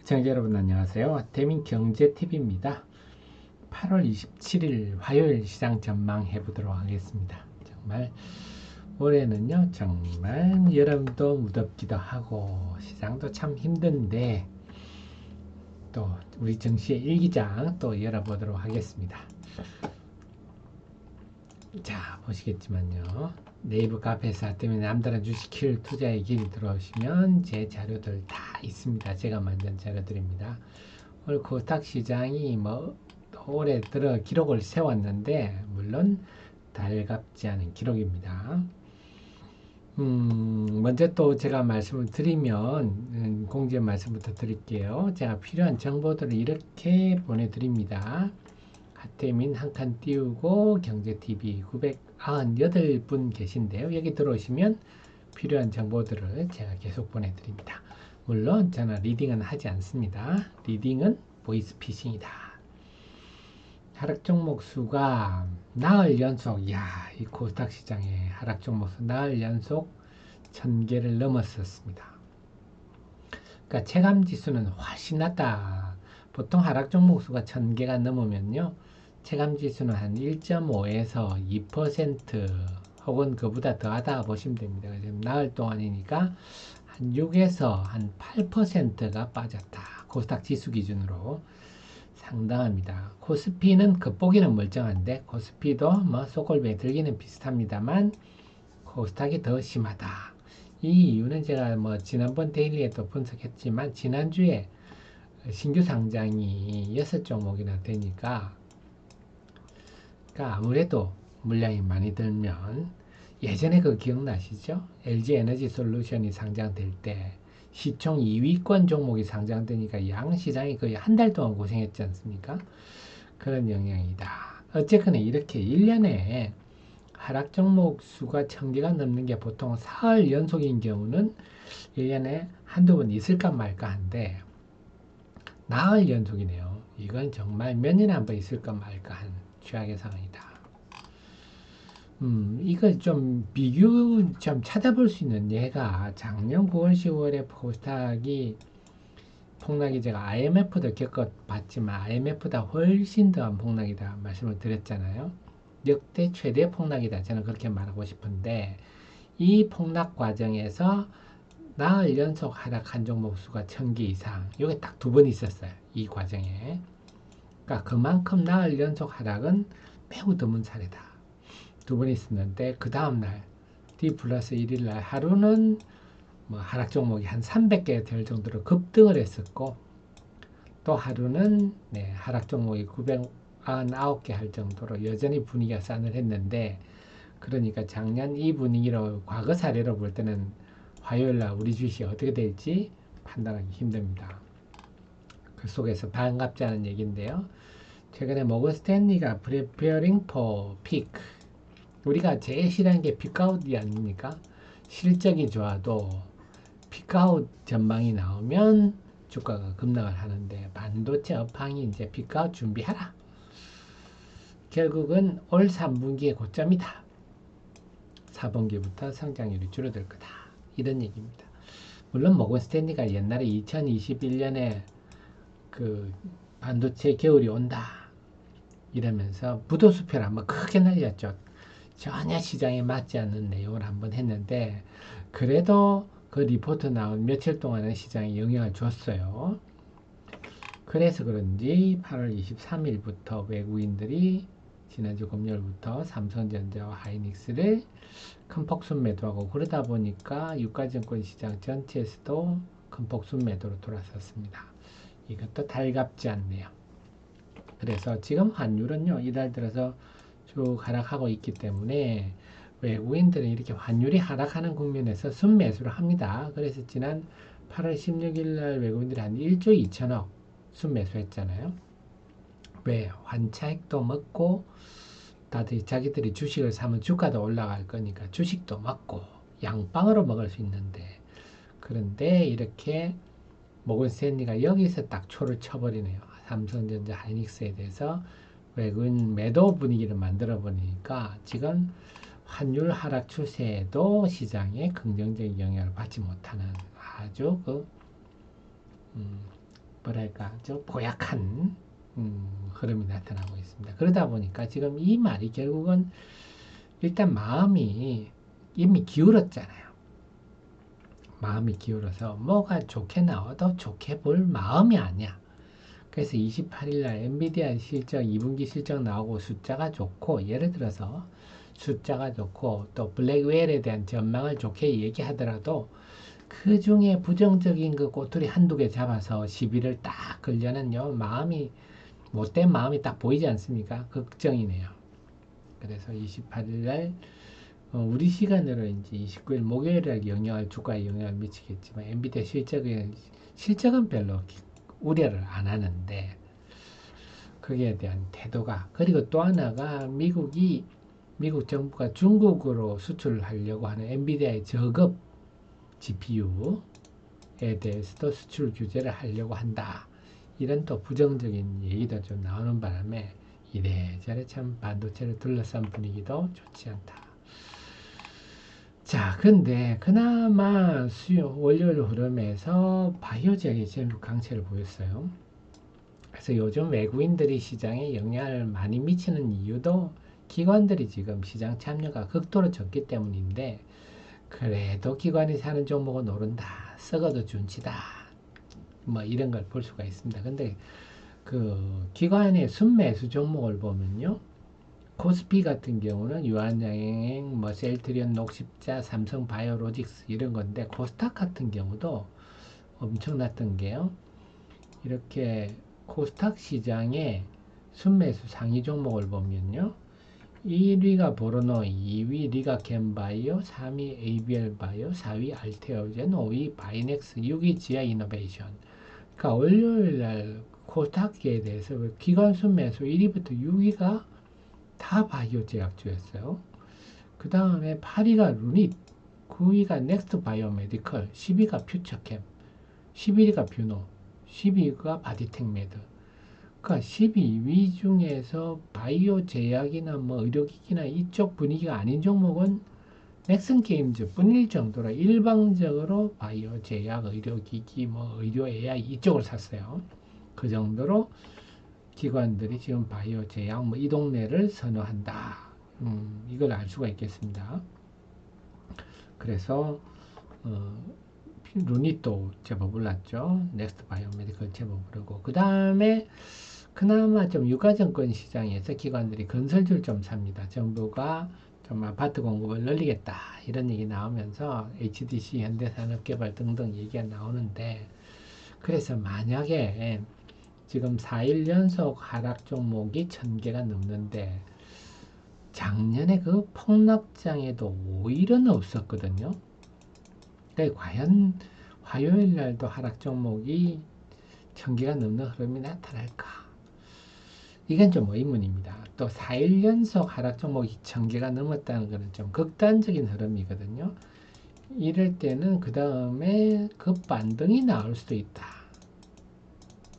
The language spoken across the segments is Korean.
시청자 여러분 안녕하세요. 대민 경제TV입니다. 8월 27일 화요일 시장 전망해 보도록 하겠습니다. 정말 올해는요 정말 여름도 무덥기도 하고 시장도 참 힘든데 또 우리 증시의 일기장 또 열어보도록 하겠습니다. 자 보시겠지만요 네이버 카페에서 때문에 남다른 주식킬 투자의 길이 들어오시면 제 자료들 다 있습니다. 제가 만든 자료들입니다. 오늘 코스닥 시장이 뭐 올해 들어 기록을 세웠는데 물론 달갑지 않은 기록입니다. 먼저 또 제가 말씀을 드리면 공지 말씀부터 드릴게요. 제가 필요한 정보들을 이렇게 보내드립니다. 하태민 한 칸 띄우고 경제TV 998분 계신데요. 여기 들어오시면 필요한 정보들을 제가 계속 보내드립니다. 물론 저는 리딩은 하지 않습니다. 리딩은 보이스피싱이다. 하락 종목 수가 나흘 연속, 이 코스닥 시장의 하락 종목 수 나흘 연속 1000개를 넘었었습니다. 그러니까 체감 지수는 훨씬 낮다. 보통 하락 종목 수가 1000개가 넘으면요. 체감 지수는 한 1.5에서 2% 혹은 그보다 더하다 보시면 됩니다. 지금 나흘 동안이니까 한 6에서 한 8%가 빠졌다. 코스닥 지수 기준으로 상당합니다. 코스피는 겉보기는 멀쩡한데 코스피도 뭐 소골뱅이 들기는 비슷합니다만 코스닥이 더 심하다. 이 이유는 제가 뭐 지난번 데일리에도 분석했지만 지난주에 신규 상장이 6종목이나 되니까 그러니까 아무래도 물량이 많이 들면 예전에 그 기억나시죠? LG 에너지 솔루션이 상장될 때 시총 2위권 종목이 상장되니까 양 시장이 거의 한 달 동안 고생했지 않습니까? 그런 영향이다. 어쨌거나 이렇게 1년에 하락 종목 수가 1000개가 넘는 게 보통 사흘 연속인 경우는 1년에 한두 번 있을까 말까 한데 나흘 연속이네요. 이건 정말 몇 년에 한 번 있을까 말까 한 최악의 상황이다. 이걸 좀 비교 좀 찾아볼 수 있는 예가 작년 9월, 10월에 코스닥이 폭락이 제가 IMF도 겪어봤지만 IMF보다 훨씬 더한 폭락이다 말씀을 드렸잖아요. 역대 최대 폭락이다. 저는 그렇게 말하고 싶은데 이 폭락 과정에서 나흘 연속 하락한 종목 수가 1000개 이상 이게 딱 두 번 있었어요. 이 과정에. 그러니까 그만큼 나흘 연속 하락은 매우 드문 사례다. 두 번 있었는데 그 다음날 D 플러스 1일날 하루는 뭐 하락 종목이 한 300개 될 정도로 급등을 했었고 또 하루는 하락 종목이 999개 할 정도로 여전히 분위기가 싸늘했는데 그러니까 작년 이 분위기로 과거 사례로 볼 때는 화요일날 우리 주식이 어떻게 될지 판단하기 힘듭니다. 그 속에서 반갑지 않은 얘기인데요. 최근에 모건 스탠리가 Preparing for Peak 우리가 제일 싫어하는 게 피크아웃이 아닙니까? 실적이 좋아도 피크아웃 전망이 나오면 주가가 급락을 하는데 반도체 업황이 이제 피크아웃 준비하라. 결국은 올 3분기의 고점이다. 4분기부터 성장률이 줄어들 거다. 이런 얘기입니다. 물론 모건 스탠리가 옛날에 2021년에 그 반도체 겨울이 온다. 이러면서 부도수표를 한번 크게 날렸죠. 전혀 시장에 맞지 않는 내용을 한번 했는데 그래도 그 리포트 나온 며칠 동안은 시장에 영향을 줬어요. 그래서 그런지 8월 23일부터 외국인들이 지난주 금요일부터 삼성전자와 하이닉스를 큰 폭순 매도하고 그러다 보니까 유가증권 시장 전체에서도 큰 폭순 매도로 돌아섰습니다. 이것도 달갑지 않네요. 그래서 지금 환율은요 이달 들어서 쭉 하락하고 있기 때문에 외국인들은 이렇게 환율이 하락하는 국면에서 순매수를 합니다. 그래서 지난 8월 16일 날 외국인들이 한 1조 2천억 순매수했잖아요. 왜? 환차익도 먹고 다들 자기들이 주식을 사면 주가도 올라갈 거니까 주식도 먹고 양빵으로 먹을 수 있는데 그런데 이렇게 모건 스탠리가 여기서 딱 초를 쳐버리네요. 삼성전자 하이닉스에 대해서 외국인 매도 분위기를 만들어 버리니까 지금 환율 하락 추세에도 시장에 긍정적인 영향을 받지 못하는 아주 그 뭐랄까, 좀 고약한 흐름이 나타나고 있습니다. 그러다 보니까 지금 이 말이 결국은 일단 마음이 이미 기울었잖아요. 마음이 기울어서 뭐가 좋게 나와도 좋게 볼 마음이 아니야. 그래서 28일 날 엔비디아 실적 2분기 실적 나오고 숫자가 좋고, 예를 들어서 숫자가 좋고 또 블랙웰에 대한 전망을 좋게 얘기하더라도 그 중에 부정적인 그 꼬투리 한두 개 잡아서 시비를 딱 걸려는요, 마음이, 못된 마음이 딱 보이지 않습니까? 걱정이네요. 그래서 28일 날 우리 시간으로 이제 29일 목요일 날 주가에 영향을 미치겠지만, 엔비디아 실적은 별로 우려를 안 하는데, 거기에 대한 태도가, 그리고 또 하나가 미국 정부가 중국으로 수출을 하려고 하는 엔비디아의 저급 GPU에 대해서도 수출 규제를 하려고 한다. 이런 또 부정적인 얘기도 좀 나오는 바람에 이래저래 참 반도체를 둘러싼 분위기도 좋지 않다. 자, 근데 그나마 월요일 흐름에서 바이오 제약이 제일 강세를 보였어요. 그래서 요즘 외국인들이 시장에 영향을 많이 미치는 이유도 기관들이 지금 시장 참여가 극도로 적기 때문인데, 그래도 기관이 사는 종목은 오른다, 썩어도 준치다, 뭐 이런 걸 볼 수가 있습니다. 근데 그 기관의 순매수 종목을 보면요, 코스피 같은 경우는 유한양행, 뭐 셀트리온, 녹십자, 삼성 바이오로직스 이런 건데, 코스닥 같은 경우도 엄청났던 게요, 이렇게 코스닥 시장의 순매수 상위 종목을 보면요, 1위가 보로노, 2위 리가캠바이오, 3위 ABL바이오, 4위 알테오젠, 5위 바이넥스, 6위 지아이노베이션. 그러니까 월요일날 코스닥에 대해서 기관 순매수 1위부터 6위가 다 바이오 제약주였어요. 그 다음에 8위가 루닛, 9위가 넥스트 바이오메디컬, 10위가 퓨처캠, 11위가 뷰노, 12위가 바디텍메드. 그러니까 12위 중에서 바이오 제약이나 뭐 의료기기나 이쪽 분위기가 아닌 종목은 넥슨 게임즈 뿐일 정도로 일방적으로 바이오 제약, 의료기기, 뭐 의료 AI 이쪽을 샀어요. 그 정도로 기관들이 지금 바이오 제약 뭐 이 동네를 선호한다. 이걸 알 수가 있겠습니다. 그래서 루닛도 제법 올랐죠. 넥스트 바이오메디컬 제법 오르고, 그 다음에 그나마 좀 유가증권 시장에서 기관들이 건설주를 좀 삽니다. 정부가 좀 아파트 공급을 늘리겠다 이런 얘기 나오면서 HDC, 현대산업개발 등등 얘기가 나오는데, 그래서 만약에 지금 4일 연속 하락 종목이 1000개가 넘는데, 작년에 그 폭락장에도 5일은 없었거든요. 그러니까 과연 화요일 날도 하락 종목이 1000개가 넘는 흐름이 나타날까? 이건 좀 의문입니다. 또 4일 연속 하락 종목이 1000개가 넘었다는 것은 좀 극단적인 흐름이거든요. 이럴 때는 그 다음에 급반등이 나올 수도 있다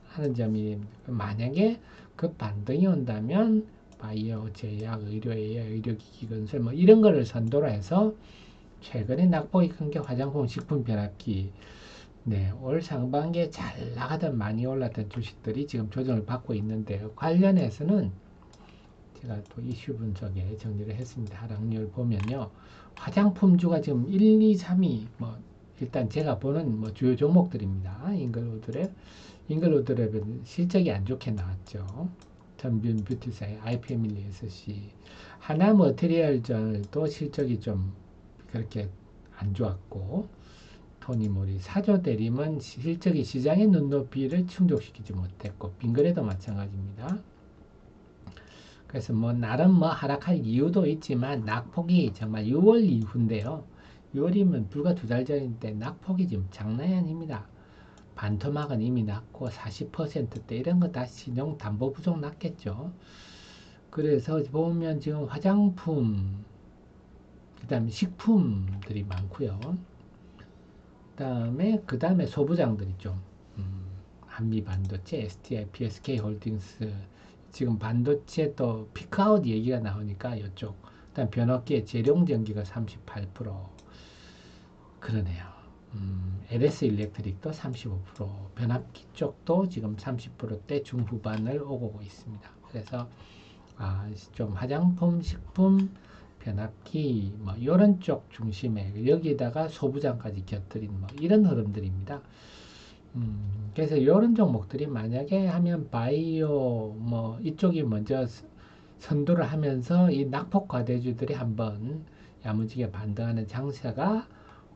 하는 점이, 만약에 급반등이 온다면 바이오, 제약, 의료, AI, 의료기기 건설 뭐 이런 거를 선도로 해서, 최근에 낙폭이 큰 게 화장품, 식품, 변압기, 네, 올 상반기에 잘 나가던 많이 올랐던 주식들이 지금 조정을 받고 있는데요. 관련해서는 제가 또 이슈 분석에 정리를 했습니다. 하락률 보면요, 화장품주가 지금 1, 2, 3위 뭐 일단 제가 보는 뭐 주요 종목들입니다. 잉글로드랩은 실적이 안 좋게 나왔죠. 전균 뷰티사의 아이패밀리 SC, 하나 머티리얼전도 실적이 좀 그렇게 안 좋았고, 토니모리, 사조대림은 실적이 시장의 눈높이를 충족시키지 못했고, 빙그레도 마찬가지입니다. 그래서 뭐 나름 뭐 하락할 이유도 있지만 낙폭이 정말 6월 이후인데요. 6월이면 불과 2달 전인데 낙폭이 지금 장난이 아닙니다. 반토막은 이미 났고 40%대 이런 거 다 신용 담보 부족 났겠죠. 그래서 보면 지금 화장품, 그 다음에 식품들이 많고요. 그 다음에 소부장들이 좀, 한미 반도체, STI, PSK 홀딩스, 지금 반도체 또 피크아웃 얘기가 나오니까 이쪽, 그다음 변압기의 재룡전기가 38%, 그러네요. LS 일렉트릭도 35%, 변압기 쪽도 지금 30%대 중후반을 오고 있습니다. 그래서 좀 화장품, 식품, 변압기 뭐 이런 쪽 중심에 여기다가 소부장까지 곁들인 뭐 이런 흐름들입니다. 그래서 이런 종목들이 만약에 하면 바이오 뭐 이쪽이 먼저 선도를 하면서 이 낙폭 과대주들이 한번 야무지게 반등하는 장세가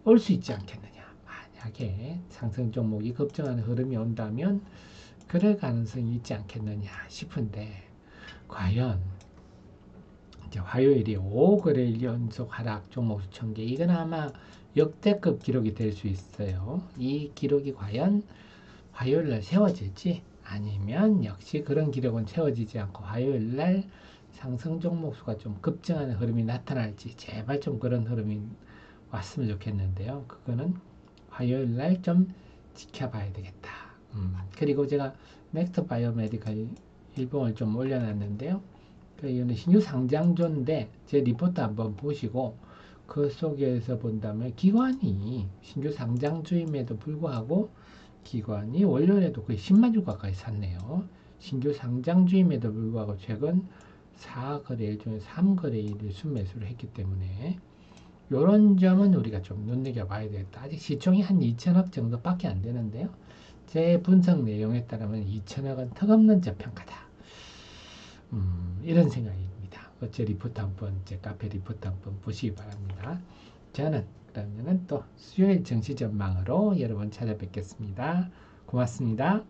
올 수 있지 않겠느냐. 만약에 상승 종목이 급증하는 흐름이 온다면 그럴 가능성이 있지 않겠느냐 싶은데 과연 이제 화요일이 5거래일 연속 하락 종목 수천 개 이건 아마 역대급 기록이 될 수 있어요. 이 기록이 과연 화요일날 세워질지 아니면 역시 그런 기록은 세워지지 않고 화요일날 상승 종목 수가 좀 급증하는 흐름이 나타날지 제발 좀 그런 흐름이 왔으면 좋겠는데요. 그거는 화요일날 좀 지켜봐야 되겠다. 그리고 제가 넥스트 바이오메디컬 일봉을 좀 올려놨는데요. 이거는 신규 상장주인데 제 리포트 한번 보시고 그 속에서 본다면 기관이 신규 상장주임에도 불구하고 기관이 월요일에도 거의 10만 주 가까이 샀네요. 신규 상장주임에도 불구하고 최근 4거래일 중에 3거래일을 순매수를 했기 때문에 이런 점은 우리가 좀 눈여겨봐야 되겠다. 아직 시총이 한 2천억 정도밖에 안 되는데요. 제 분석 내용에 따르면 2천억은 턱없는 저평가다. 이런 생각입니다. 제 리포트 한번, 제 카페 리포트 한번 보시기 바랍니다. 저는 그러면은 또 수요일 정시 전망으로 여러분 찾아뵙겠습니다. 고맙습니다.